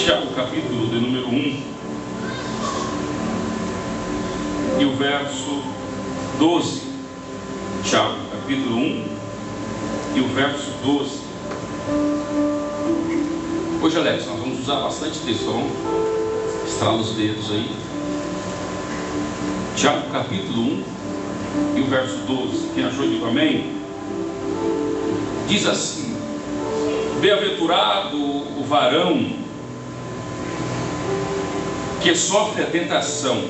Tiago, capítulo de número 1, e o verso 12. Tiago, capítulo 1, e o verso 12. Hoje, Alex, nós vamos usar bastante texto, tá bom? Estrala os dedos aí. Tiago, capítulo 1, e o verso 12. Quem achou, diga amém. Diz assim: bem-aventurado o varão que sofre a tentação,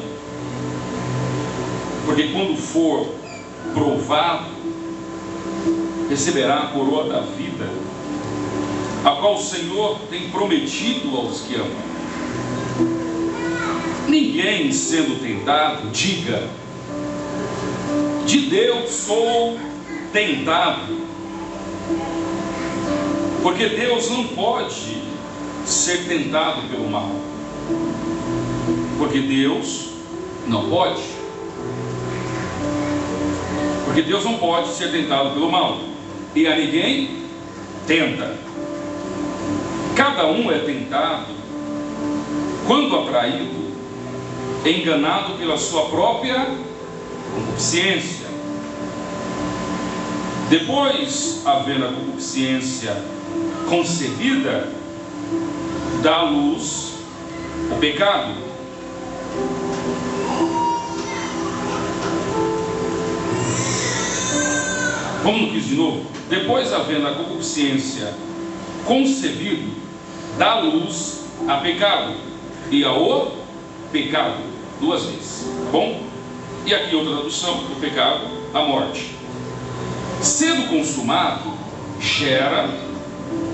porque quando for provado, receberá a coroa da vida, a qual o Senhor tem prometido aos que amam. Ninguém sendo tentado diga: de Deus sou tentado, porque Deus não pode ser tentado pelo mal. Porque Deus não pode. Porque Deus não pode ser tentado pelo mal, e a ninguém tenta. Cada um é tentado quando atraído, enganado pela sua própria concupiscência. Depois, havendo a concupiscência concebida, dá à luz o pecado. Vamos no 15 de novo. Depois, havendo a concupiscência concebido, dá à luz a pecado, e ao pecado, duas vezes, tá bom? E aqui outra tradução do pecado, a morte. Sendo consumado, gera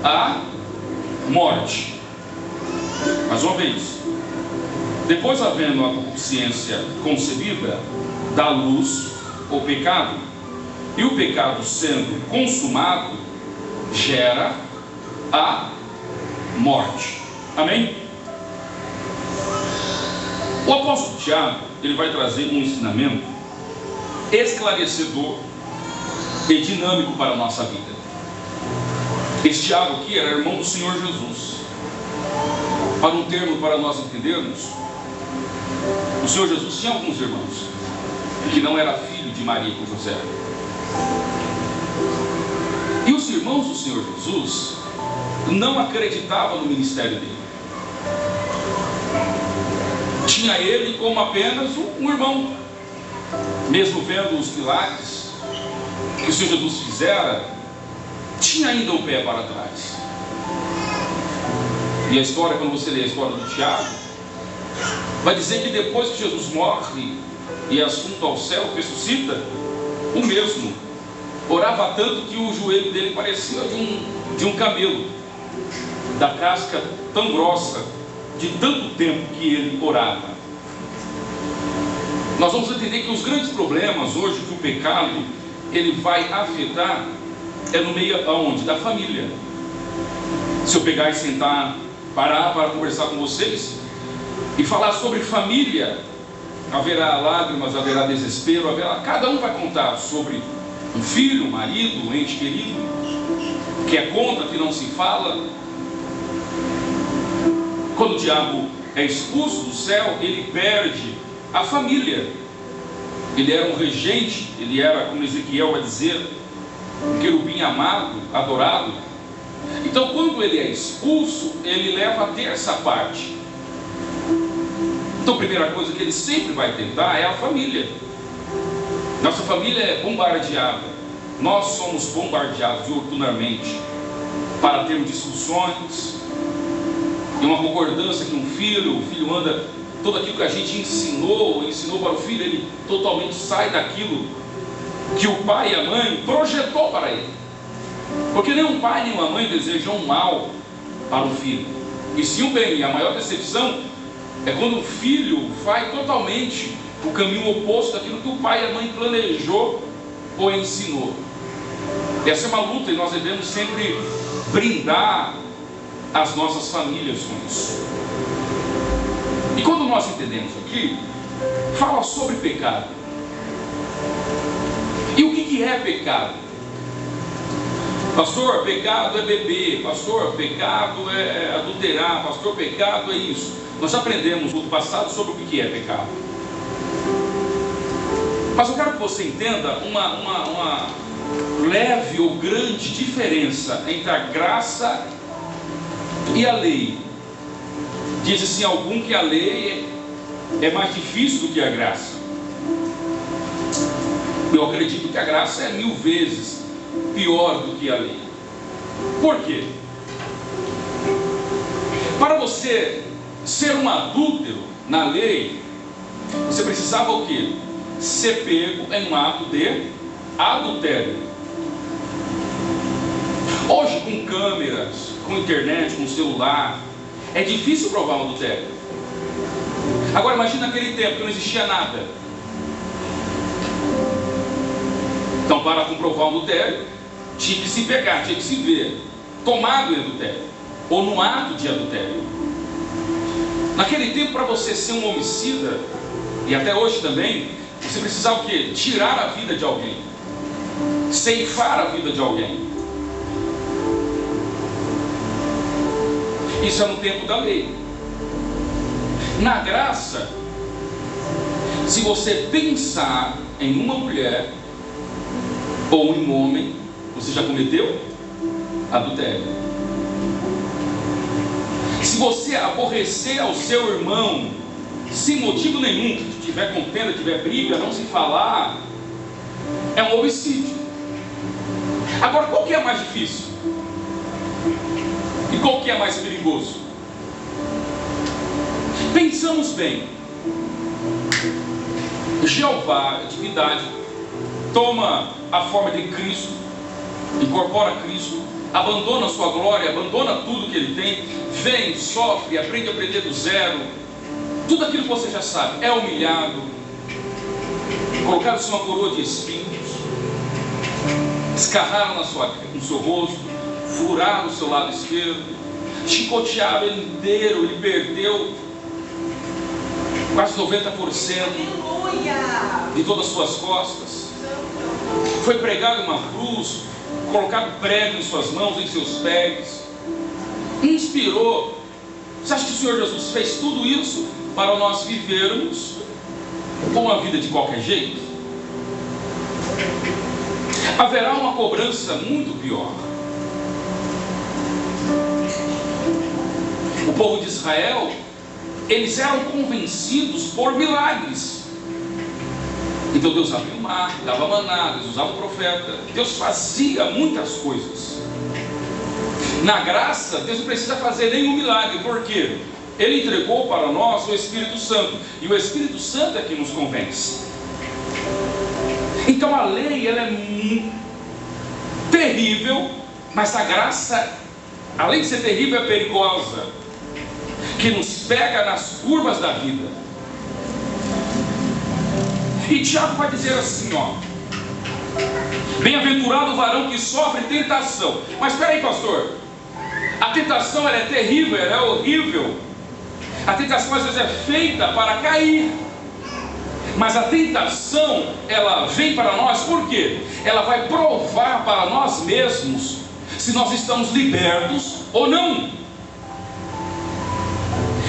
a morte. Mais uma vez. Depois, havendo a concupiscência concebida, dá à luz o pecado. E o pecado sendo consumado, gera a morte. Amém? O apóstolo Tiago, ele vai trazer um ensinamento esclarecedor e dinâmico para a nossa vida. Este Tiago aqui era irmão do Senhor Jesus. Para um termo para nós entendermos, o Senhor Jesus tinha alguns irmãos que não era filho de Maria com José. E os irmãos do Senhor Jesus não acreditavam no ministério dele. Tinha ele como apenas um irmão. Mesmo vendo os milagres que o Senhor Jesus fizera, tinha ainda o pé para trás. E a história, quando você lê a história do Tiago, vai dizer que depois que Jesus morre e é assunto ao céu, ressuscita, o mesmo orava tanto que o joelho dele parecia de um camelo, da casca tão grossa, de tanto tempo que ele orava. Nós vamos entender que os grandes problemas hoje que o pecado ele vai afetar é no meio aonde? Da família. Se eu pegar e sentar, parar para conversar com vocês e falar sobre família, haverá lágrimas, haverá desespero, cada um vai contar sobre um filho, um marido, um ente querido, que é contra, que não se fala. Quando o diabo é expulso do céu, ele perde a família. Ele era um regente, ele era, como Ezequiel vai dizer, um querubim amado, adorado. Então, quando ele é expulso, ele leva a terça parte. Então, a primeira coisa que ele sempre vai tentar é a família. Nossa família é bombardeada. Nós somos bombardeados diuturnamente para termos discussões e uma concordância que o filho anda, tudo aquilo que a gente ensinou para o filho, ele totalmente sai daquilo que o pai e a mãe projetou para ele. Porque nem um pai nem uma mãe desejam o mal para o filho, e sim o bem. E a maior decepção é quando o filho vai totalmente o caminho oposto daquilo que o pai e a mãe planejou ou ensinou. Essa é uma luta e nós devemos sempre brindar as nossas famílias com isso. E quando nós entendemos aqui, fala sobre pecado. E o que é pecado? Pastor, pecado é beber. Pastor, pecado é adulterar. Pastor, pecado é isso. Nós já aprendemos no passado sobre o que é pecado. Mas eu quero que você entenda uma leve ou grande diferença entre a graça e a lei. Diz assim algum que a lei é mais difícil do que a graça. Eu acredito que a graça é 1000 vezes pior do que a lei. Por quê? Para você ser um adúltero na lei, você precisava o quê? Ser pego em um ato de adultério. Hoje, com câmeras, com internet, com celular, é difícil provar um adultério. Agora imagina naquele tempo que não existia nada. Então, para comprovar um adultério, tinha que se pegar, tinha que se ver tomado em adultério, ou no ato de adultério. Naquele tempo, para você ser um homicida, e até hoje também, você precisava o quê? Tirar a vida de alguém, ceifar a vida de alguém. Isso é no tempo da lei. Na graça, se você pensar em uma mulher ou em um homem, você já cometeu adultério. Se você aborrecer ao seu irmão sem motivo nenhum, se tiver contenda, tiver briga, não se falar, é um homicídio. Agora, qual que é mais difícil? E qual que é mais perigoso? Pensamos bem. Jeová, a divindade, toma a forma de Cristo, incorpora Cristo, abandona a sua glória, abandona tudo que ele tem, vem, sofre, aprende a aprender do zero, tudo aquilo que você já sabe, é humilhado, colocaram-se uma coroa de espinhos, escarraram no seu rosto, furaram o seu lado esquerdo, chicotearam ele inteiro, ele perdeu quase 90% de todas as suas costas, foi pregado em uma cruz, colocado prego em suas mãos, em seus pés, inspirou. Você acha que o Senhor Jesus fez tudo isso para nós vivermos uma vida de qualquer jeito? Haverá uma cobrança muito pior. O povo de Israel, eles eram convencidos por milagres. Então Deus abriu o mar, dava maná, Deus usava o profeta, Deus fazia muitas coisas. Na graça, Deus não precisa fazer nenhum milagre, porque Ele entregou para nós o Espírito Santo, e o Espírito Santo é que nos convence. Então a lei, ela é muito terrível, mas a graça, além de ser terrível, é perigosa, que nos pega nas curvas da vida. E Tiago vai dizer assim, ó: bem-aventurado o varão que sofre tentação. Mas espera aí, pastor, a tentação, ela é terrível, ela é horrível. A tentação às vezes é feita para cair, mas a tentação, ela vem para nós, por quê? Ela vai provar para nós mesmos se nós estamos libertos ou não.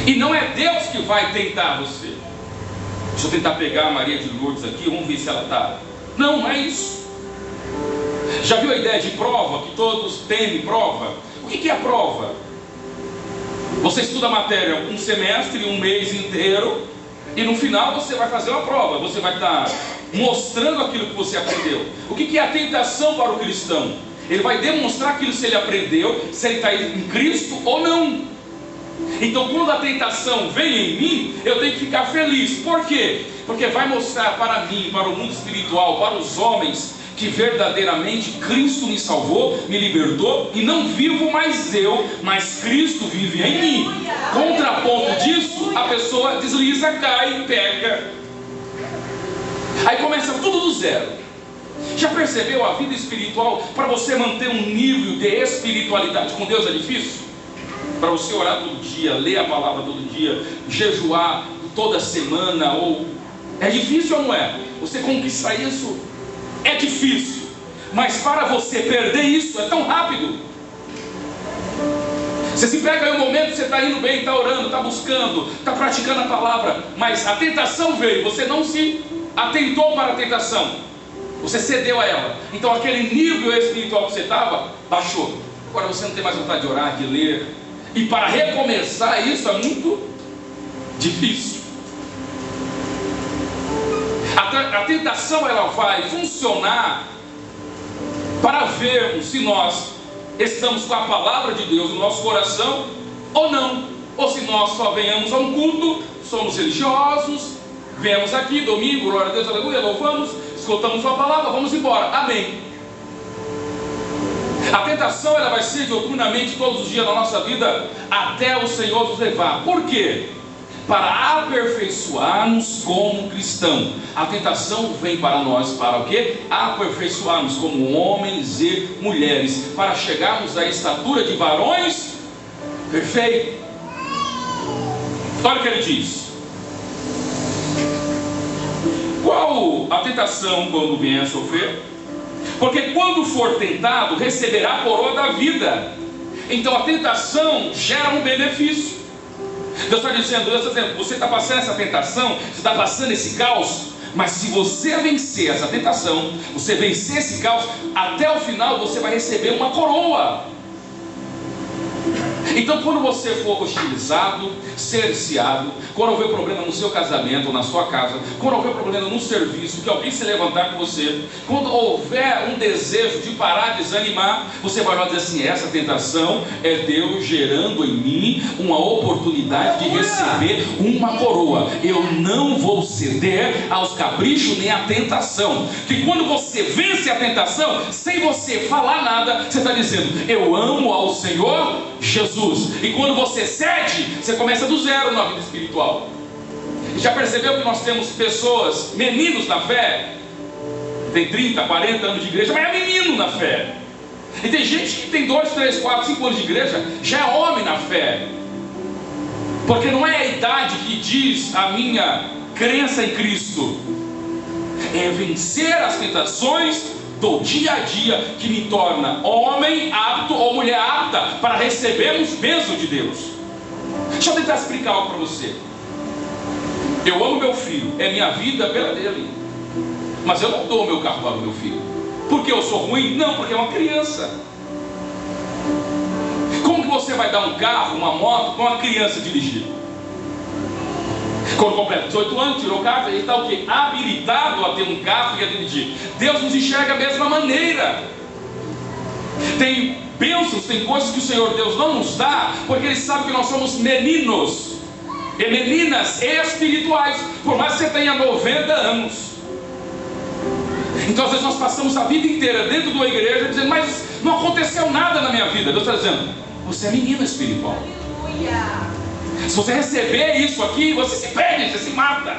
E não é Deus que vai tentar você. Deixa eu tentar pegar a Maria de Lourdes aqui, vamos ver se ela está. Não, não é isso. Já viu a ideia de prova, que todos temem prova? O que é a prova? Você estuda a matéria um semestre, um mês inteiro, e no final você vai fazer uma prova. Você vai estar mostrando aquilo que você aprendeu. O que é a tentação para o cristão? Ele vai demonstrar aquilo se ele aprendeu, se ele está em Cristo ou não. Então, quando a tentação vem em mim, eu tenho que ficar feliz. Por quê? Porque vai mostrar para mim, para o mundo espiritual, para os homens, que verdadeiramente Cristo me salvou, me libertou, e não vivo mais eu, mas Cristo vive em mim. Contraponto disso, a pessoa desliza, cai, peca. Aí começa tudo do zero. Já percebeu a vida espiritual? Para você manter um nível de espiritualidade com Deus é difícil? Para você orar todo dia, ler a palavra todo dia, jejuar toda semana, ou é difícil ou não é? Você conquistar isso é difícil. Mas para você perder isso é tão rápido. Você se pega aí um momento, você está indo bem, está orando, está buscando, está praticando a palavra, mas a tentação veio, você não se atentou para a tentação, você cedeu a ela. Então aquele nível espiritual que você estava, baixou. Agora você não tem mais vontade de orar, de ler. E para recomeçar isso é muito difícil. A tentação ela vai funcionar para vermos se nós estamos com a palavra de Deus no nosso coração ou não. Ou se nós só venhamos a um culto, somos religiosos, viemos aqui domingo, glória a Deus, aleluia, louvamos, escutamos sua palavra, vamos embora, amém. A tentação ela vai ser diuturnamente todos os dias da nossa vida até o Senhor nos levar. Por quê? Para aperfeiçoar-nos como cristão. A tentação vem para nós para o quê? Aperfeiçoar-nos como homens e mulheres, para chegarmos à estatura de varões perfeitos. Olha o que ele diz. Qual a tentação quando vier a sofrer? Porque quando for tentado, receberá a coroa da vida. Então a tentação gera um benefício. Deus está dizendo, você está passando essa tentação, você está passando esse caos, mas se você vencer essa tentação, você vencer esse caos, até o final você vai receber uma coroa. Então quando você for hostilizado, cerceado, quando houver problema no seu casamento, na sua casa, quando houver problema no serviço, que alguém se levantar com você, quando houver um desejo de parar, desanimar, você vai lá dizer assim, essa tentação é Deus gerando em mim uma oportunidade de receber uma coroa. Eu não vou ceder aos caprichos nem à tentação. Que quando você vence a tentação, sem você falar nada, você está dizendo, eu amo ao Senhor Jesus. E quando você cede, você começa do zero na vida espiritual. Já percebeu que nós temos pessoas, meninos na fé, tem 30, 40 anos de igreja, mas é menino na fé. E tem gente que tem 2, 3, 4, 5 anos de igreja, já é homem na fé. Porque não é a idade que diz a minha crença em Cristo, é vencer as tentações do dia a dia que me torna homem apto ou mulher apta para recebermos bênçãos de Deus. Deixa eu tentar explicar algo para você. Eu amo meu filho, é minha vida pela dele, mas eu não dou meu carro para o meu filho porque eu sou ruim? Não, porque é uma criança. Como que você vai dar um carro, uma moto para uma criança dirigir? Quando completa 18 anos, tirou carta, ele está o quê? Habilitado a ter um carro e a dirigir. Deus nos enxerga da mesma maneira. Tem bênçãos, tem coisas que o Senhor Deus não nos dá, porque Ele sabe que nós somos meninos e meninas espirituais, por mais que você tenha 90 anos. Então às vezes nós passamos a vida inteira dentro de uma igreja dizendo, mas não aconteceu nada na minha vida. Deus está dizendo, você é menina espiritual. Se você receber isso aqui, você se perde, você se mata.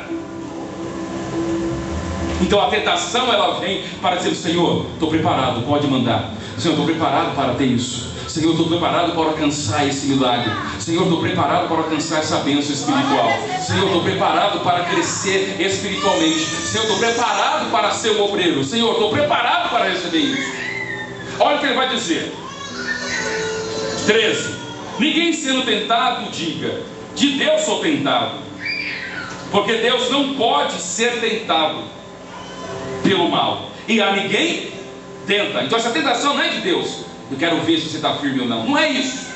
Então a tentação ela vem para dizer, Senhor, estou preparado, pode mandar. Senhor, estou preparado para ter isso. Senhor, estou preparado para alcançar esse milagre. Senhor, estou preparado para alcançar essa bênção espiritual. Senhor, estou preparado para crescer espiritualmente. Senhor, estou preparado para ser um obreiro. Senhor, estou preparado para receber isso. Olha o que ele vai dizer. 13. Ninguém sendo tentado diga, de Deus sou tentado. Porque Deus não pode ser tentado pelo mal. E a ninguém tenta. Então essa tentação não é de Deus. Eu quero ver se você está firme ou não. Não é isso.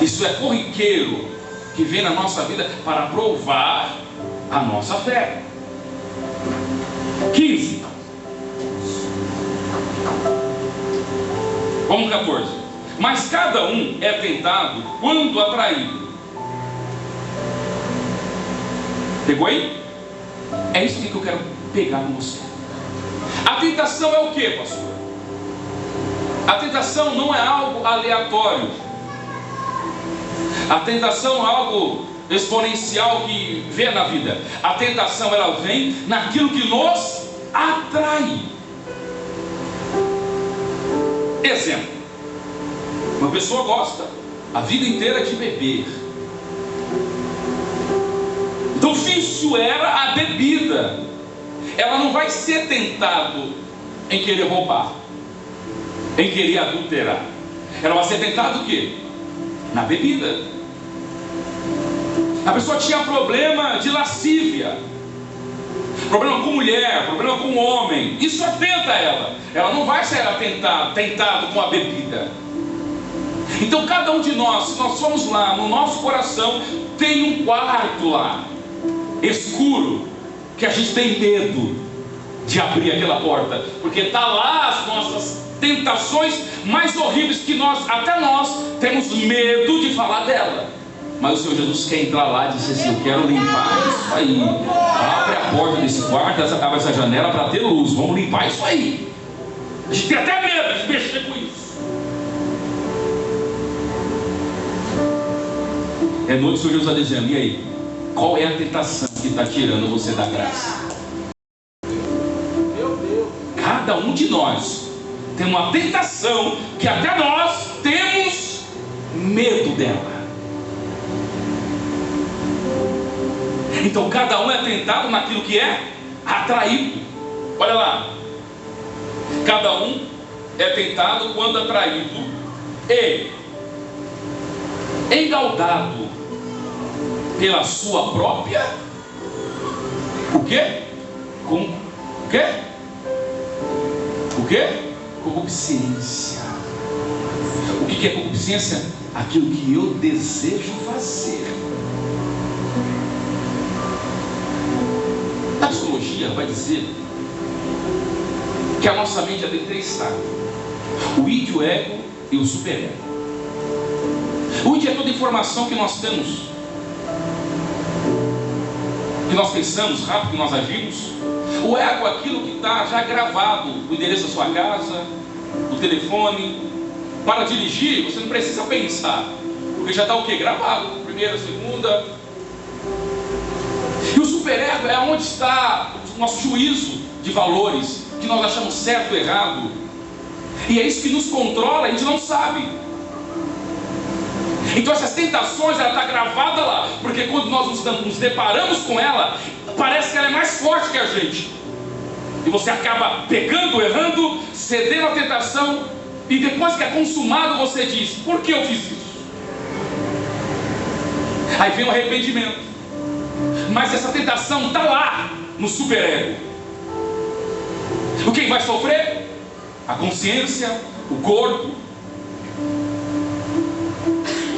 Isso é corriqueiro que vem na nossa vida para provar a nossa fé. 15. Vamos 14. Mas cada um é tentado quando atraído. Pegou aí? É isso que eu quero pegar com você. A tentação é o que, pastor? A tentação não é algo aleatório. A tentação é algo exponencial que vem na vida. A tentação ela vem naquilo que nos atrai. Exemplo. Uma pessoa gosta a vida inteira de beber. Então o vício era a bebida. Ela não vai ser tentado em querer roubar, em querer adulterar. Ela vai ser tentada o quê? Na bebida. A pessoa tinha problema de lascívia, problema com mulher, problema com homem. Isso atenta ela. Ela não vai ser tentado com a bebida. Então cada um de nós, se nós formos lá, no nosso coração tem um quarto lá, escuro, que a gente tem medo de abrir aquela porta, porque está lá as nossas tentações mais horríveis, que até nós temos medo de falar dela. Mas o Senhor Jesus quer entrar lá e dizer assim: eu quero limpar isso aí. Abre a porta desse quarto, abre essa janela para ter luz. Vamos limpar isso aí. A gente tem até medo de mexer com isso. É noite, o Senhor Jesus está dizendo: e aí? Qual é a tentação que está tirando você da graça? Cada um de nós tem uma tentação que até nós temos medo dela. Então cada um é tentado naquilo que é atraído. Olha lá, cada um é tentado quando atraído e engaldado pela sua própria o quê? O quê? O quê? Concupiscência. O que é concupiscência? Aquilo que eu desejo fazer. A psicologia vai dizer que a nossa mente tem 3 estados: o id, o ego e o superego. O id é toda a informação que nós temos, que nós pensamos, rápido que nós agimos. O ego é aquilo que está já gravado: o endereço da sua casa, o telefone. Para dirigir, você não precisa pensar, porque já está o que? Gravado. Primeira, segunda. E o superego é onde está o nosso juízo de valores, que nós achamos certo ou errado. E é isso que nos controla, a gente não sabe. Então essas tentações, ela está gravada lá, porque quando nós nos deparamos com ela, parece que ela é mais forte que a gente. E você acaba pecando, errando, cedendo à tentação, e depois que é consumado, você diz: por que eu fiz isso? Aí vem o arrependimento. Mas essa tentação está lá no superego. Quem vai sofrer? A consciência, o corpo.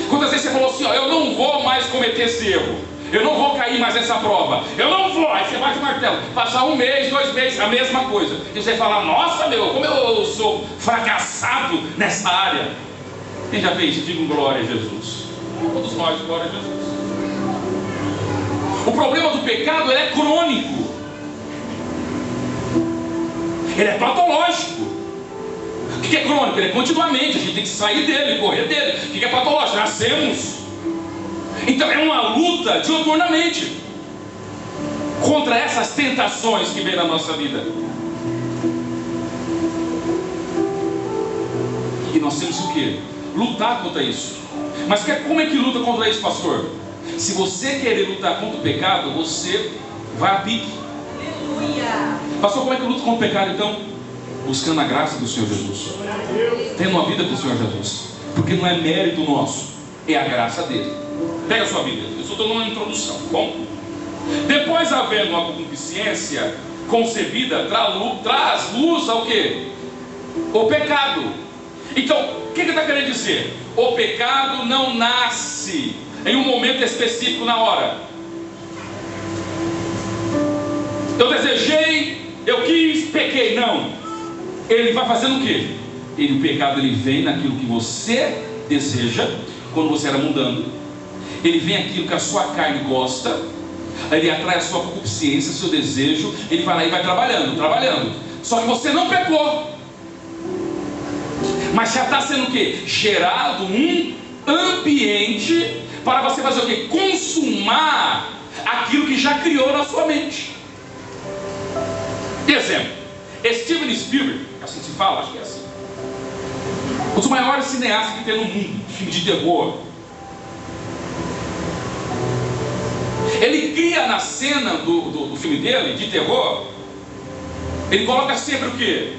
Quantas vezes você falou assim: ó, eu não vou mais cometer esse erro, eu não vou cair mais nessa prova, eu não vou. Aí você bate o martelo, passa 1 mês, 2 meses, a mesma coisa. E você fala: nossa, como eu sou fracassado nessa área. Quem já fez isso? Diga glória a Jesus. Todos nós, glória a Jesus. O problema do pecado, ele é crônico, ele é patológico. O que é crônico? Ele é continuamente, a gente tem que sair dele, correr dele. O que é patológico? Nascemos. Então é uma luta diuturnamente contra essas tentações que vem na nossa vida. E nós temos o quê? Lutar contra isso. Mas como é que luta contra isso, pastor? Se você querer lutar contra o pecado, você vai a pique. Aleluia. Pastor, como é que eu luto contra o pecado então? Buscando a graça do Senhor Jesus, tendo uma vida com o Senhor Jesus, porque não é mérito nosso, é a graça dele. Pega a sua Bíblia, eu só estou dando uma introdução, tá bom? Depois, havendo uma concupiscência concebida, traz luz ao quê? O pecado. Então, o que ele está querendo dizer? O pecado não nasce em um momento específico na hora. Eu desejei, eu quis, pequei. Não. Ele vai fazendo o quê? O pecado ele vem naquilo que você deseja, quando você era mundano. Ele vem aquilo que a sua carne gosta, ele atrai a sua concupiscência, o seu desejo. Ele vai lá e vai trabalhando. Só que você não pecou, mas já está sendo o quê? Gerado um ambiente para você fazer o quê? Consumar aquilo que já criou na sua mente. Exemplo: Steven Spielberg, assim se fala, acho que é assim, um dos maiores cineastas que tem no mundo, filme de terror. Ele cria na cena do filme dele, de terror, ele coloca sempre o quê?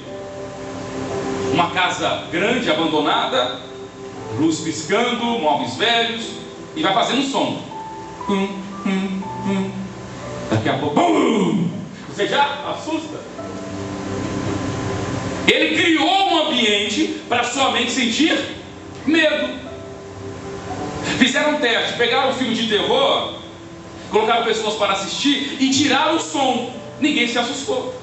uma casa grande, abandonada, luz piscando, móveis velhos, e vai fazendo som. Daqui a pouco, bum! Você já assusta. Ele criou um ambiente para sua mente sentir medo. Fizeram um teste, pegaram um filme de terror, colocaram pessoas para assistir e tiraram o som. Ninguém se assustou.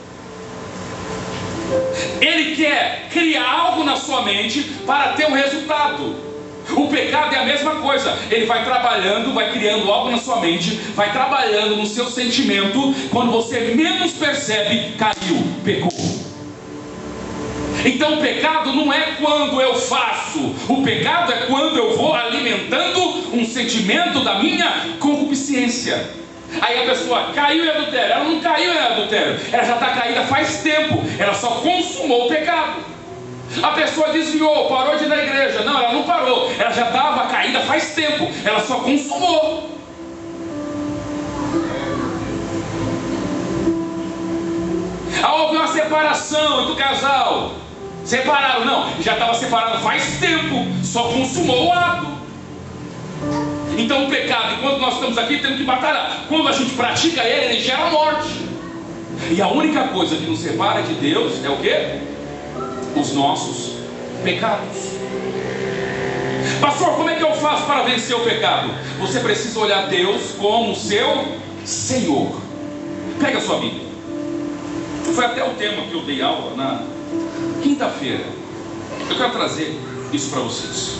Ele quer criar algo na sua mente para ter um resultado. O pecado é a mesma coisa. Ele vai trabalhando, vai criando algo na sua mente, vai trabalhando no seu sentimento. Quando você menos percebe, caiu, pecou. Então o pecado não é quando eu faço. O pecado é quando eu vou alimentando um sentimento da minha concupiscência. Aí a pessoa caiu em adultério. Ela não caiu em adultério, ela já está caída faz tempo. Ela só consumou o pecado. A pessoa desviou, parou de ir na igreja. Não, ela não parou, ela já estava caída faz tempo. Ela só consumou. Houve uma separação do casal. Separaram, não, já estava separado faz tempo, só consumou o ato. Então o pecado, enquanto nós estamos aqui, temos que batalhar. Quando a gente pratica ele gera morte. E a única coisa que nos separa de Deus é o quê? Os nossos pecados. Pastor, como é que eu faço para vencer o pecado? Você precisa olhar Deus como seu Senhor. Pega a sua Bíblia. Foi até o tema que eu dei aula na quinta-feira. Eu quero trazer isso para vocês.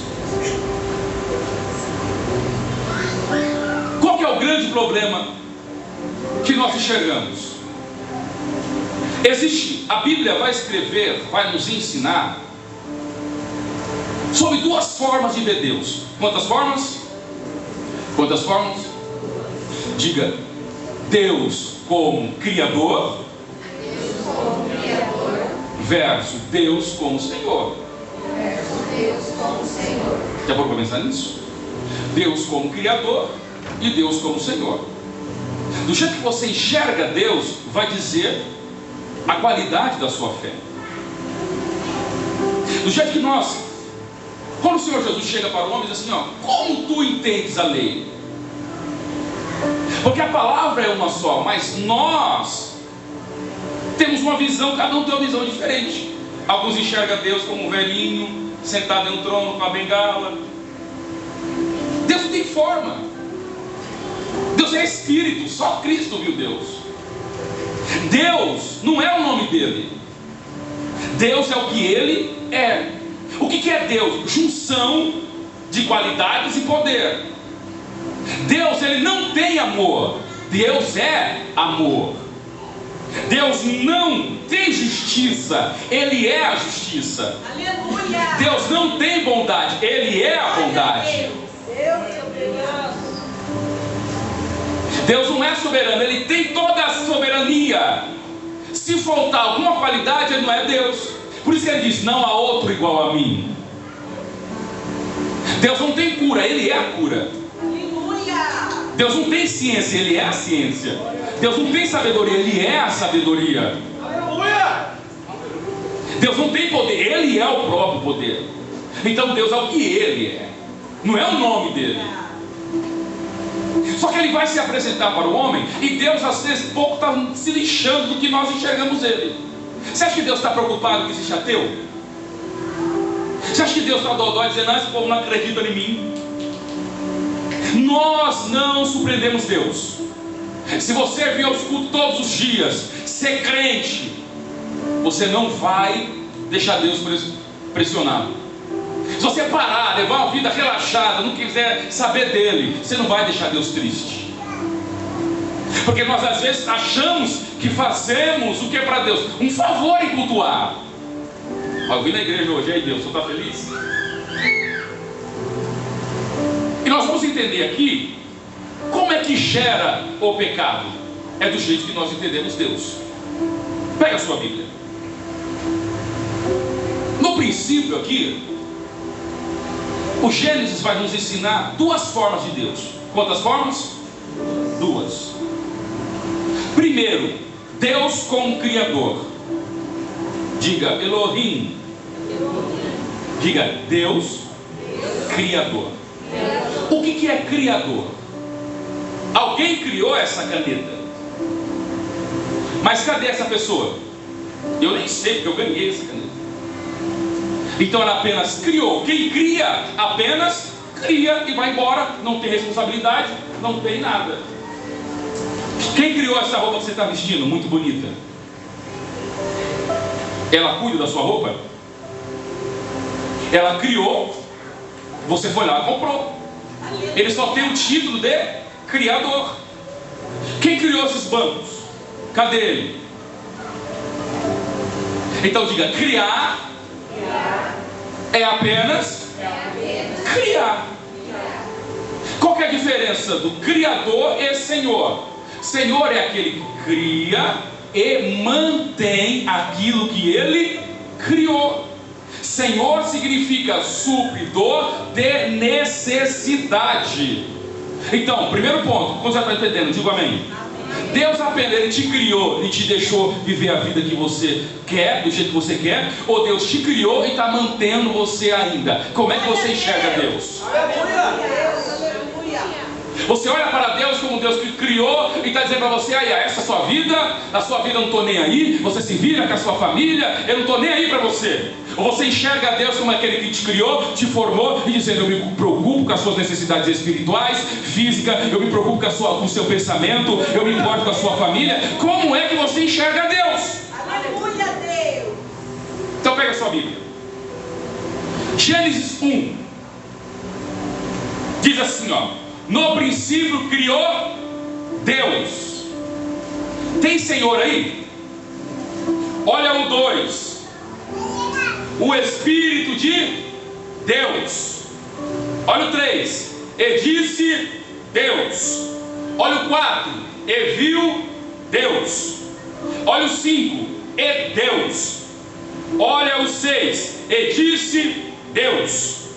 Qual que é o grande problema que nós enxergamos? Existe, a Bíblia vai escrever, vai nos ensinar sobre duas formas de ver Deus. Quantas formas? Quantas formas? Diga: Deus como Criador, versus Deus como Senhor. Já parou para pensar nisso? Deus como Criador e Deus como Senhor. Do jeito que você enxerga Deus, vai dizer a qualidade da sua fé. Do jeito que nós, quando o Senhor Jesus chega para o homem e diz assim, ó, como tu entendes a lei? Porque a palavra é uma só, mas nós temos uma visão, cada um tem uma visão diferente. Alguns enxergam Deus como um velhinho, sentado em um trono com a bengala. Deus não tem forma. Deus é Espírito, só Cristo viu Deus. Deus não é o nome dele. Deus é o que ele é. O que é Deus? Junção de qualidades e poder. Deus, ele não tem amor. Deus é amor. Deus não tem justiça. Ele é a justiça. Aleluia. Deus não tem bondade. Ele é a bondade. Deus não é soberano, ele tem toda a soberania. Se faltar alguma qualidade, ele não é Deus. Por isso que ele diz, não há outro igual a mim. Deus não tem cura, ele é a cura. Aleluia. Deus não tem ciência, ele é a ciência. Deus não tem sabedoria, ele é a sabedoria. Aleluia. Deus não tem poder, ele é o próprio poder. Então Deus é o que ele é, não é o nome dele. Só que ele vai se apresentar para o homem, e Deus às vezes pouco está se lixando do que nós enxergamos ele. Você acha que Deus está preocupado que existe ateu? Você acha que Deus está dodói dizendo, esse povo não acredita em mim? Nós não surpreendemos Deus. Se você vir aos cultos todos os dias, ser crente, você não vai deixar Deus pressionado. Se você parar, levar uma vida relaxada, não quiser saber dele, você não vai deixar Deus triste. Porque nós às vezes achamos que fazemos o que é para Deus, um favor em cultuar. Eu vim na igreja hoje, aí Deus, você está feliz? E nós vamos entender aqui como é que gera o pecado. É do jeito que nós entendemos Deus. Pega a sua Bíblia. No princípio aqui, o Gênesis vai nos ensinar duas formas de Deus. Quantas formas? Duas. Primeiro, Deus como Criador. Diga, Elohim. Diga, Deus Criador. O que é Criador? Alguém criou essa caneta. Mas cadê essa pessoa? Eu nem sei, porque eu ganhei essa caneta. Então ela apenas criou. Quem cria, apenas cria e vai embora. Não tem responsabilidade, não tem nada. Quem criou essa roupa que você está vestindo? Muito bonita. Ela cuida da sua roupa? Ela criou, você foi lá e comprou. Ele só tem o título de Criador. Quem criou esses bancos? Cadê ele? Então diga, criar é apenas criar. Qual que é a diferença do Criador e Senhor? Senhor é aquele que cria e mantém aquilo que ele criou. Senhor significa supridor de necessidade. Então, primeiro ponto, como você está entendendo? Diga amém. Deus apenas, Ele te criou e te deixou viver a vida que você quer, do jeito que você quer, ou Deus te criou e está mantendo você ainda? Como é que você enxerga Deus? Você olha para Deus como Deus que criou e está dizendo para você, aí, essa é a sua vida, na sua vida eu não estou nem aí, você se vira com a sua família, eu não estou nem aí para você. Ou você enxerga Deus como aquele que te criou, te formou e dizendo, eu me preocupo com as suas necessidades espirituais, físicas, eu me preocupo com o seu pensamento, eu me importo com a sua família. Como é que você enxerga Deus? Aleluia, Deus. Então pega a sua Bíblia. Gênesis 1 diz assim, ó: no princípio criou Deus. Tem Senhor aí? Olha o 2. O Espírito de Deus. Olha o 3. E disse Deus. Olha o 4. E viu Deus. Olha o 5. E Deus. Olha o 6. E disse Deus.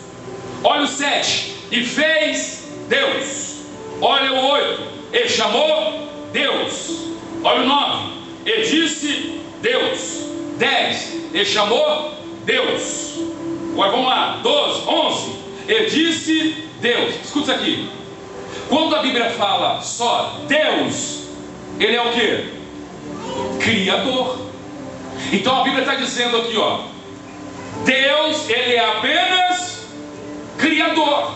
Olha o 7. E fez Deus. Olha o 8. E chamou Deus. Olha o 9. E disse Deus. 10. E chamou Deus. Agora vamos lá. 12, 11. E disse Deus. Escuta isso aqui. Quando a Bíblia fala só Deus, Ele é o que? Criador. Então a Bíblia está dizendo aqui, ó, Deus, Ele é apenas Criador.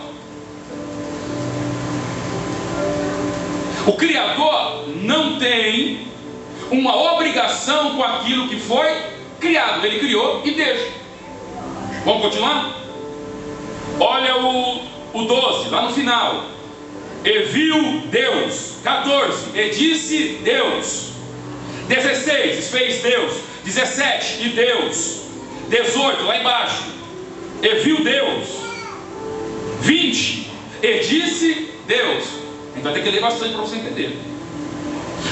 O Criador não tem uma obrigação com aquilo que foi criado. Ele criou e deixa. Vamos continuar? Olha o 12, lá no final. E viu Deus. 14. E disse Deus. 16. Fez Deus. 17. E Deus. 18. Lá embaixo. E viu Deus. 20. E disse Deus. A gente vai ter que ler bastante para você entender.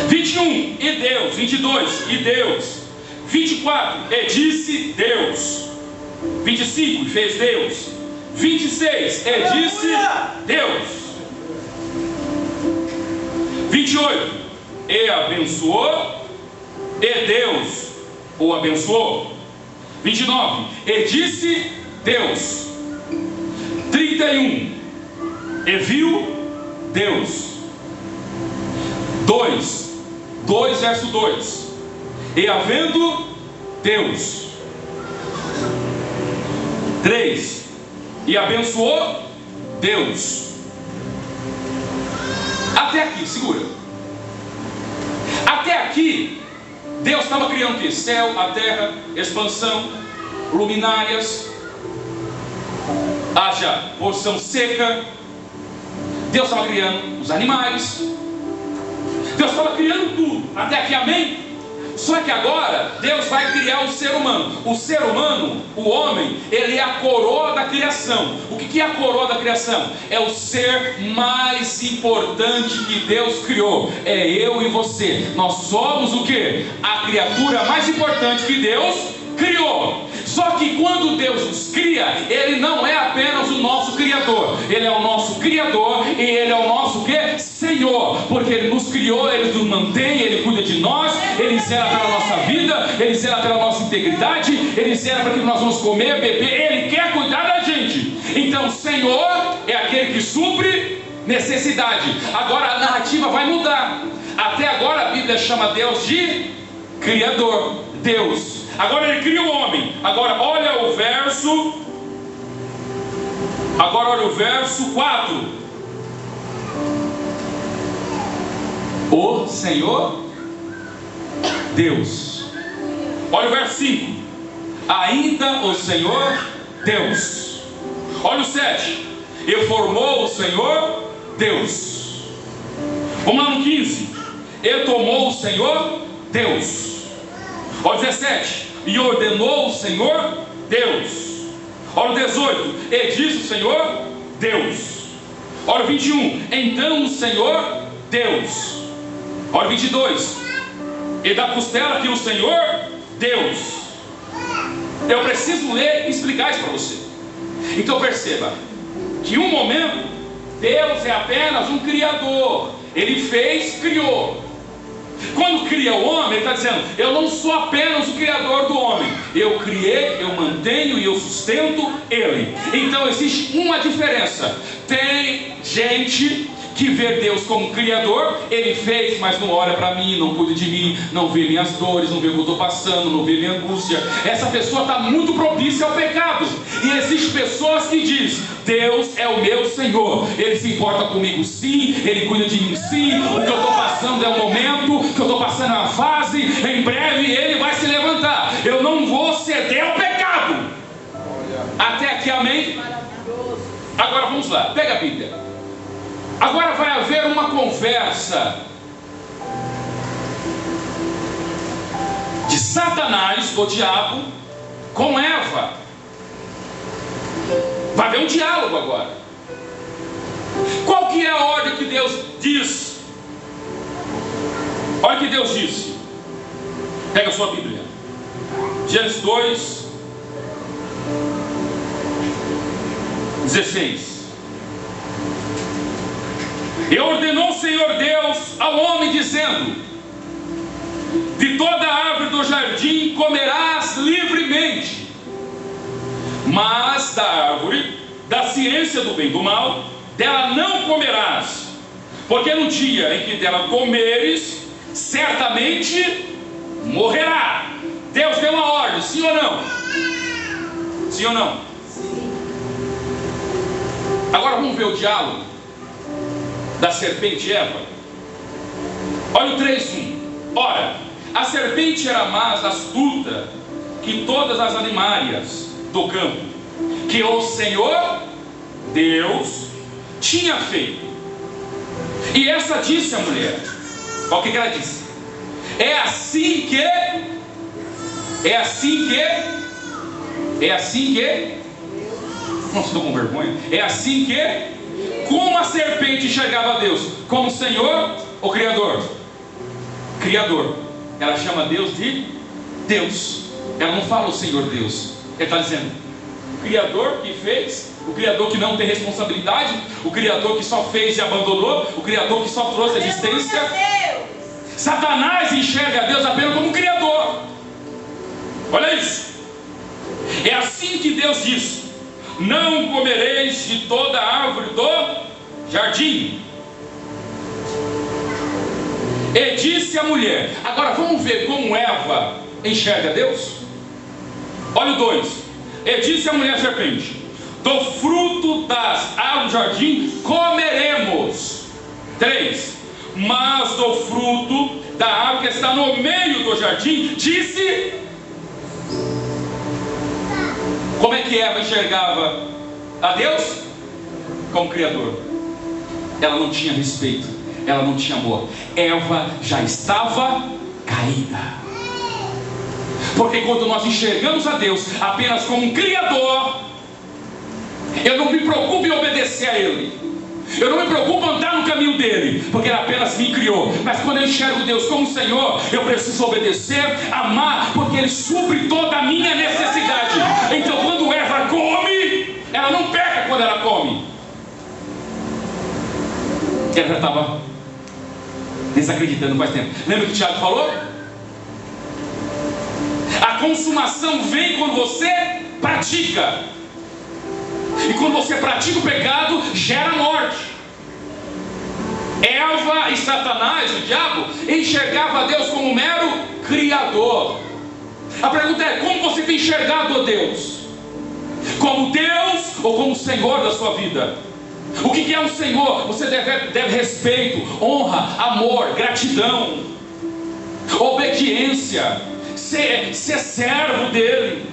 21. E Deus. 22. E Deus. 24. E disse Deus. 25. E fez Deus. 26. E disse Deus. 28. E abençoou. E Deus o abençoou. 29. E disse Deus. 31. E viu Deus. 2 verso 2. E havendo Deus. 3. E abençoou Deus. Até aqui, segura. Até aqui, Deus estava criando o que? Céu, a terra, expansão, luminárias, haja porção seca. Deus estava criando os animais. Deus estava criando tudo. Até aqui, amém? Só que agora Deus vai criar o ser humano. O ser humano, o homem, ele é a coroa da criação. O que é a coroa da criação? É o ser mais importante que Deus criou. É eu e você. Nós somos o que? A criatura mais importante que Deus criou. Só que quando Deus nos cria, Ele não é apenas o nosso Criador. Ele é o nosso Criador e Ele é o nosso que? Senhor. Senhor, porque Ele nos criou, Ele nos mantém, Ele cuida de nós, Ele zela pela nossa vida, Ele zela pela nossa integridade, Ele zela para que nós vamos comer, beber, Ele quer cuidar da gente. Então o Senhor é aquele que supre necessidade. Agora a narrativa vai mudar. Até agora a Bíblia chama Deus de Criador, Deus. Agora Ele cria o homem. Agora olha o verso 4. O Senhor Deus. Olha o verso 5. Ainda o Senhor Deus. Olha o 7. E formou o Senhor Deus. Vamos lá no 15. E tomou o Senhor Deus. Olha o 17. E ordenou o Senhor Deus. Olha o 18. E disse o Senhor Deus. Olha o 21. Então o Senhor Deus. Olha o 22. E da costela que o Senhor Deus. Eu preciso ler e explicar isso para você. Então perceba que um momento Deus é apenas um criador. Ele fez, criou. Quando cria o homem, ele está dizendo: eu não sou apenas o criador do homem, eu criei, eu mantenho e eu sustento ele. Então existe uma diferença. Tem gente que vê Deus como criador, Ele fez, mas não olha para mim, não cuida de mim, não vê minhas dores, não vê o que eu estou passando, não vê minha angústia. Essa pessoa está muito propícia ao pecado. E existem pessoas que dizem: Deus é o meu Senhor, Ele se importa comigo sim, Ele cuida de mim sim, o que eu estou passando é um momento, o que eu estou passando é uma fase, em breve Ele vai se levantar, eu não vou ceder ao pecado. Até aqui, amém? Agora vamos lá, pega a Bíblia. Agora vai haver uma conversa de Satanás, o diabo, com Eva. Vai haver um diálogo agora. Qual que é a ordem que Deus diz? Olha o que Deus disse. Pega a sua Bíblia. Gênesis 2, 16. E ordenou o Senhor Deus ao homem, dizendo: de toda árvore do jardim comerás livremente, mas da árvore da ciência do bem e do mal, dela não comerás, porque no dia em que dela comeres, certamente morrerá. Deus deu uma ordem, sim ou não? Sim ou não? Agora vamos ver o diálogo da serpente e Eva. Olha o 3:1. Ora, a serpente era mais astuta que todas as animárias do campo que o Senhor Deus tinha feito. E essa disse à mulher: olha o que ela disse. É assim que nossa, estou com vergonha. É assim que como a serpente enxergava a Deus? Como Senhor ou Criador? Criador. Ela chama Deus de Deus. Ela não fala o Senhor Deus. Ela está dizendo: o Criador que fez, o Criador que não tem responsabilidade, o Criador que só fez e abandonou, o Criador que só trouxe a existência. Satanás enxerga a Deus apenas como Criador. Olha isso. É assim que Deus diz: não comereis de toda a árvore do jardim. E disse a mulher. Agora vamos ver como Eva enxerga Deus. Olha o 2. E disse a mulher serpente: do fruto das árvores do jardim comeremos. 3. Mas do fruto da árvore que está no meio do jardim, disse. Como é que Eva enxergava a Deus? Como Criador. Ela não tinha respeito, ela não tinha amor. Eva já estava caída. Porque quando nós enxergamos a Deus apenas como um Criador, eu não me preocupo em obedecer a Ele, eu não me preocupo em andar no caminho dele, porque Ele apenas me criou. Mas quando eu enxergo Deus como Senhor, eu preciso obedecer, amar, porque Ele supre toda a minha necessidade. Então quando Eva come, ela não peca quando ela come. Ela já estava Desacreditando faz tempo. Lembra o que o Tiago falou? A consumação vem quando você pratica. E quando você pratica o pecado, gera morte. Eva e Satanás, o diabo, enxergava Deus como um mero criador. A pergunta é: como você tem enxergado a Deus? Como Deus ou como Senhor da sua vida? O que é um Senhor? Você deve respeito, honra, amor, gratidão, obediência, ser servo dele.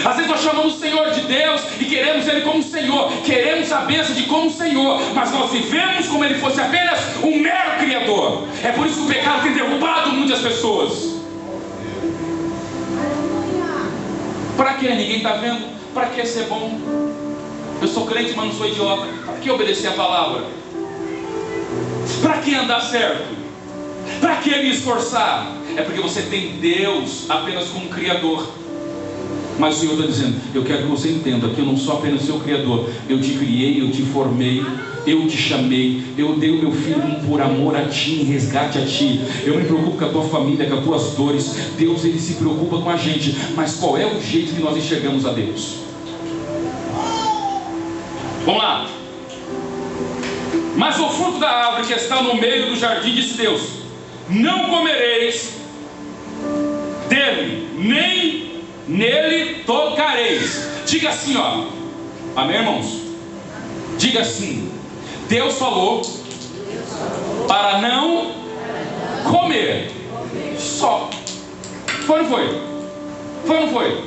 Às vezes nós chamamos o Senhor de Deus e queremos Ele como Senhor, queremos a bênção de como Senhor, mas nós vivemos como Ele fosse apenas um mero Criador. É por isso que o pecado tem derrubado muitas pessoas. Para que? Ninguém está vendo? Para que ser bom? Eu sou crente, mas não sou idiota. Para que obedecer a palavra? Para que andar certo? Para que me esforçar? É porque você tem Deus apenas como Criador. Mas o Senhor está dizendo: eu quero que você entenda que eu não sou apenas seu Criador. Eu te criei, eu te formei, eu te chamei, eu dei o meu filho por amor a ti, em resgate a ti. Eu me preocupo com a tua família, com as tuas dores. Deus, Ele se preocupa com a gente. Mas qual é o jeito que nós enxergamos a Deus? Vamos lá. Mas o fruto da árvore que está no meio do jardim, disse Deus: não comereis dele, nem nele tocareis. Diga assim, ó. Amém, irmãos? Diga assim: Deus falou para não comer. Só. Foi ou não foi? Foi ou não foi? O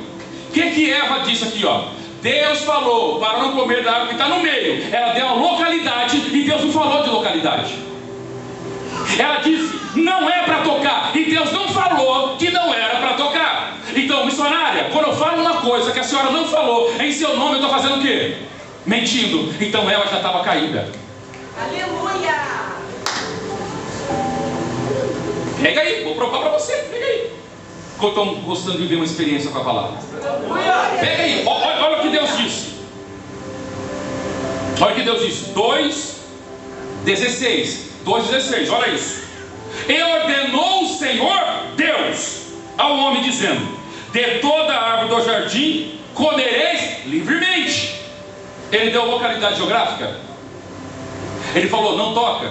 que Eva disse aqui, ó? Deus falou para não comer da árvore que está no meio. Ela deu uma localidade e Deus não falou de localidade. Ela disse: não é para tocar. E Deus não falou que não era para tocar. Então, missionária, quando eu falo uma coisa que a senhora não falou em seu nome, eu estou fazendo o quê? Mentindo. Então ela já estava caída. Aleluia! Pega aí, vou provar para você. Pega aí. Eu estou gostando de viver uma experiência com a palavra. Pega aí, olha o que Deus disse. Olha o que Deus disse. 2:16, olha isso. E ordenou o Senhor Deus ao homem, dizendo: de toda a árvore do jardim comereis livremente. Ele deu localidade geográfica. Ele falou: não toca.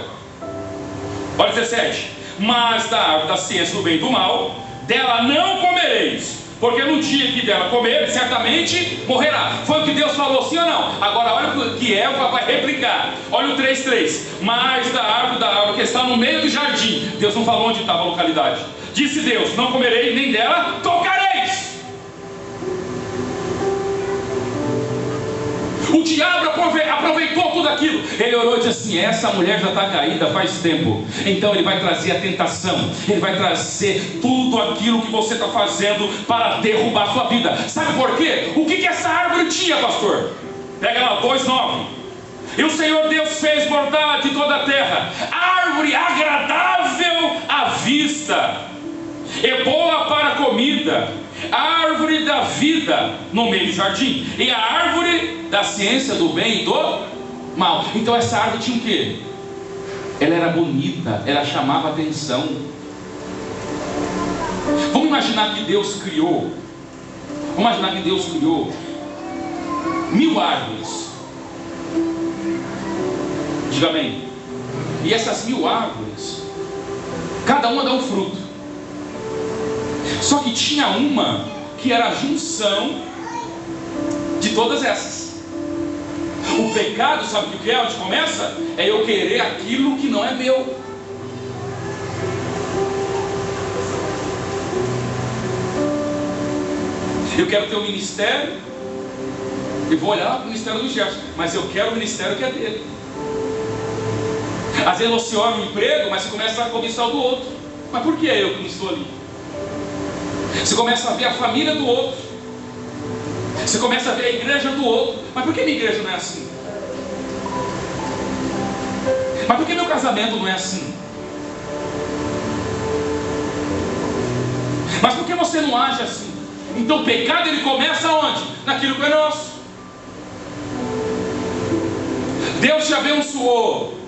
Olha 17. Mas da árvore da ciência do bem e do mal, dela não comereis, porque no dia que dela comer, certamente morrerá. Foi o que Deus falou, sim ou não? Agora olha o que Eva vai replicar. Olha o 3:3. Mas da árvore que está no meio do jardim. Deus não falou onde estava a localidade. Disse Deus: não comereis, nem dela tocareis. O diabo aproveitou tudo aquilo. Ele orou e disse assim: essa mulher já está caída faz tempo. Então ele vai trazer a tentação. Ele vai trazer tudo aquilo que você está fazendo para derrubar a sua vida. Sabe por quê? O que essa árvore tinha, pastor? Pega lá, 2:9. E o Senhor Deus fez brotar de toda a terra árvore agradável à vista e boa para a comida, árvore da vida no meio do jardim, e a árvore da ciência do bem e do mal. Então essa árvore tinha o quê? Ela era bonita, ela chamava atenção. Vamos imaginar que Deus criou 1000 árvores. Diga amém. E essas 1000 árvores, cada uma dá um fruto. Só que tinha uma que era a junção de todas essas. O pecado, sabe o que é? Onde começa? É eu querer aquilo que não é meu. Eu quero ter um ministério e vou olhar para o ministério do Gerson, mas eu quero o ministério que é dele. Às vezes você olha um emprego, mas você começa a cobiçar o do outro. Mas por que é eu que não estou ali? Você começa a ver a família do outro. Você começa a ver a igreja do outro. Mas por que minha igreja não é assim? Mas por que meu casamento não é assim? Mas por que você não age assim? Então o pecado ele começa onde? Naquilo que é nosso. Deus te abençoou,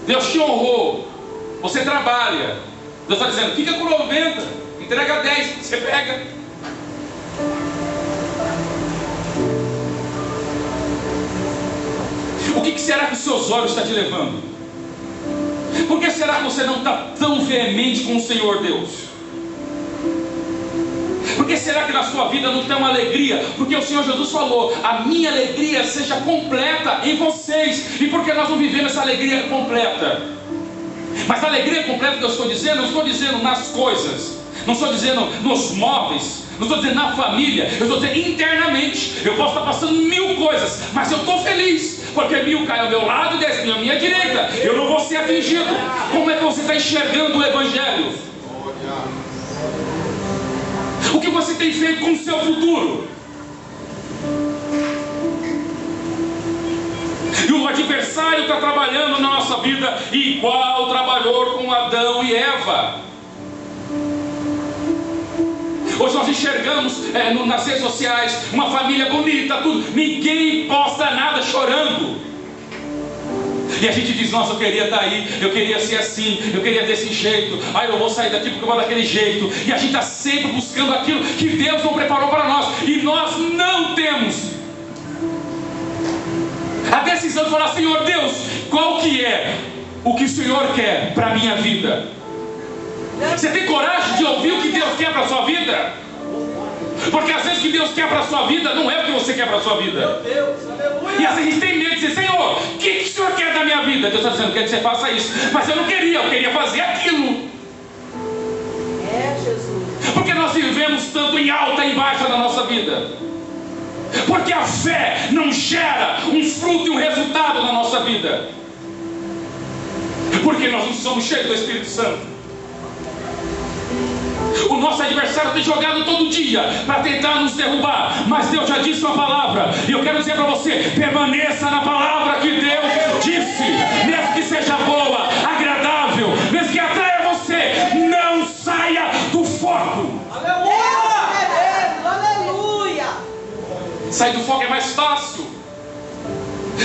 Deus te honrou, Você trabalha. Deus está dizendo, fica com 90, entrega 10, você pega. O que será que os seus olhos estão te levando? Por que será que você não está tão veemente com o Senhor Deus? Por que será que na sua vida não tem uma alegria? Porque o Senhor Jesus falou, a minha alegria seja completa em vocês. E por que nós não vivemos essa alegria completa? Mas a alegria completa que eu estou dizendo, eu estou dizendo nas coisas, não estou dizendo nos móveis, não estou dizendo na família, eu estou dizendo internamente. Eu posso estar passando 1000 coisas, mas eu estou feliz, porque 1000 cai ao meu lado e 10 à minha direita. Eu não vou ser atingido. Como é que você está enxergando o Evangelho? O que você tem feito com o seu futuro? E o adversário está trabalhando na nossa vida igual trabalhou com Adão e Eva. Hoje nós enxergamos nas redes sociais uma família bonita, tudo. Ninguém posta nada chorando. E a gente diz, nossa, eu queria estar aí, eu queria ser assim, eu queria desse jeito, eu vou sair daqui porque eu vou daquele jeito. E a gente está sempre buscando aquilo que Deus não preparou para nós, e nós não temos a decisão de falar, Senhor Deus, qual que é o que o Senhor quer para a minha vida? Você tem coragem de ouvir o que Deus quer para a sua vida? Porque às vezes o que Deus quer para a sua vida não é o que você quer para a sua vida. E às vezes a gente tem medo de dizer, Senhor, o que o Senhor quer da minha vida? Deus está dizendo, quer que você faça isso. Mas eu não queria, eu queria fazer aquilo. Jesus. Porque nós vivemos tanto em alta e em baixa na nossa vida. Porque a fé não gera um fruto e um resultado na nossa vida. Porque nós não somos cheios do Espírito Santo. O nosso adversário tem jogado todo dia para tentar nos derrubar, mas Deus já disse uma palavra, e eu quero dizer para você, permaneça na palavra que Deus disse, mesmo que seja boa, agradável, mesmo que atraia você, não saia do foco. Aleluia! Sair do foco é mais fácil.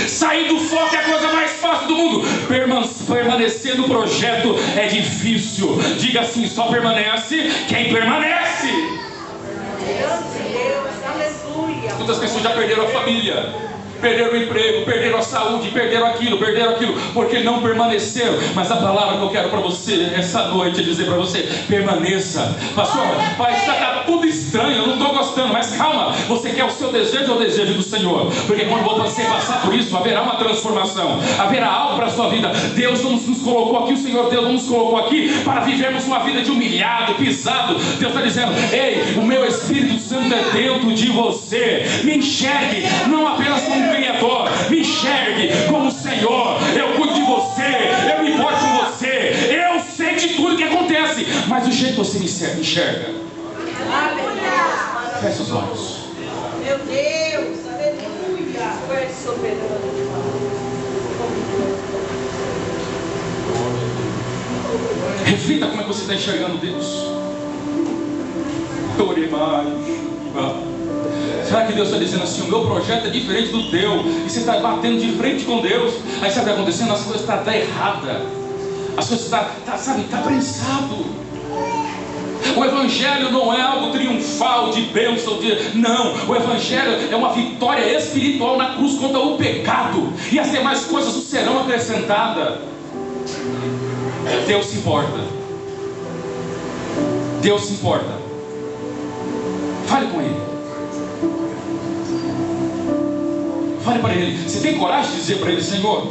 Sair do foco é a coisa mais fácil do mundo. Permanecer no projeto é difícil. Diga assim, só permanece quem permanece. Deus, aleluia. Muitas pessoas já perderam a família, perderam o emprego, perderam a saúde, perderam aquilo, porque não permaneceram. Mas a palavra que eu quero para você essa noite é dizer para você, permaneça. Pastor, está tudo estranho, eu não estou gostando, mas calma, você quer o seu desejo ou o desejo do Senhor? Porque quando você passar por isso, haverá uma transformação, haverá algo para a sua vida. Deus não nos colocou aqui, o Senhor Deus não nos colocou aqui para vivermos uma vida de humilhado, pisado. Deus está dizendo, ei, o meu Espírito Santo é dentro de você. Me enxergue, não apenas como Criador, me enxergue como Senhor. Eu cuido de você, eu me importo com você, eu sei de tudo que acontece, mas do jeito que você me enxerga. Aleluia. Feche os olhos. Meu Deus, aleluia. Tu és soberano. Reflita como é que você está enxergando Deus. Será que Deus está dizendo assim, o meu projeto é diferente do teu, e você está batendo de frente com Deus? Aí sabe o que está acontecendo? As coisas estão erradas, as coisas está prensado. O Evangelho não é algo triunfal de bênção, não. O Evangelho é uma vitória espiritual na cruz contra o pecado, e as demais coisas serão acrescentadas. Deus se importa. Deus se importa. Fale com Ele. Fale para Ele. Você tem coragem de dizer para Ele, Senhor,